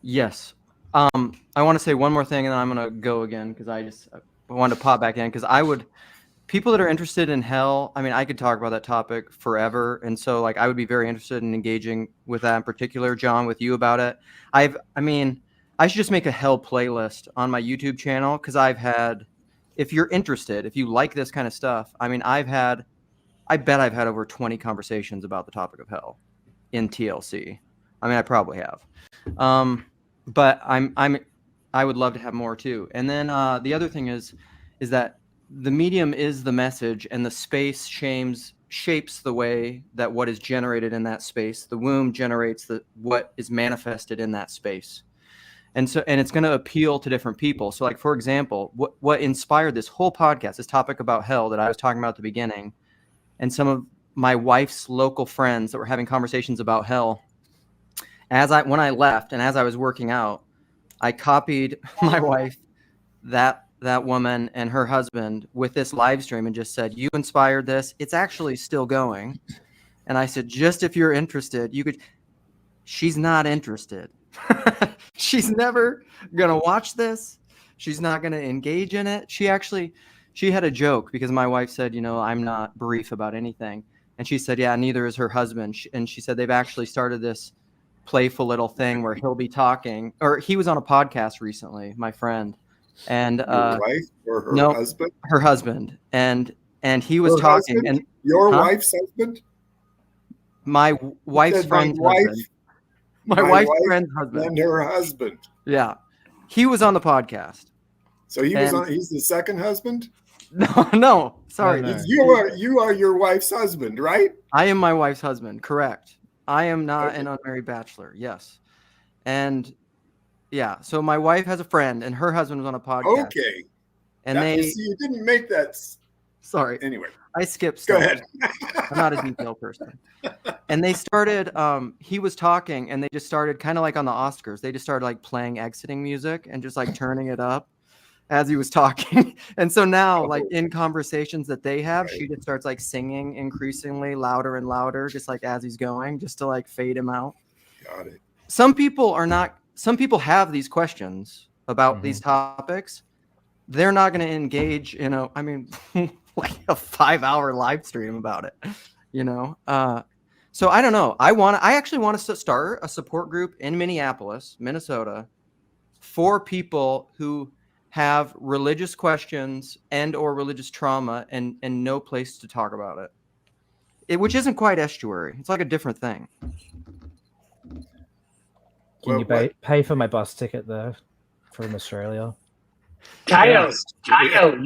Yes. I want to say one more thing, and then I'm gonna go again because I wanted to pop back in because people that are interested in hell. I mean, I could talk about that topic forever, and so like I would be very interested in engaging with that in particular, John, with you about it. I mean, I should just make a hell playlist on my YouTube channel because if you're interested, if you like this kind of stuff, I mean, I bet I've had over 20 conversations about the topic of hell in TLC. I mean, I probably have. But I would love to have more too. And then the other thing is that the medium is the message, and the space shapes the way that what is generated in that space. The womb generates what is manifested in that space. And it's going to appeal to different people. So like, for example, what inspired this whole podcast, this topic about hell that I was talking about at the beginning, and some of my wife's local friends that were having conversations about hell, when I left and as I was working out, I copied my wife, that woman and her husband with this live stream and just said, "You inspired this. It's actually still going." And I said, "Just if you're interested, you could." She's not interested. She's never going to watch this. She's not going to engage in it. She had a joke because my wife said, "I'm not brief about anything." And she said, "Yeah, neither is her husband." And she said they've actually started this playful little thing where he'll be talking, or he was on a podcast recently, my friend, and your wife or her husband? Her husband, and he was talking, husband? And your wife's husband, my wife's friend's husband, my wife's friend's husband, and her husband. Yeah, he was on the podcast. So he's the second husband. No, sorry. No. You are your wife's husband, right? I am my wife's husband. Correct. I am not an unmarried bachelor. Yes. And yeah, so my wife has a friend and her husband was on a podcast. Okay. And you didn't make that. Sorry. Anyway, I skipped stuff. Go ahead. I'm not a detailed person. And they started, he was talking and they just started kind of like on the Oscars. They just started like playing exiting music and just like turning it up as he was talking. And so now like in conversations that they have, she just starts like singing increasingly louder and louder, just like as he's going, just to like fade him out. Got it. Some people have these questions about these topics. They're not going to engage, like a 5-hour live stream about it, So I don't know. I actually want to start a support group in Minneapolis, Minnesota, for people who have religious questions and or religious trauma and no place to talk about it, which isn't quite estuary. It's like a different thing. Can you pay for my bus ticket there from Australia? Kyle,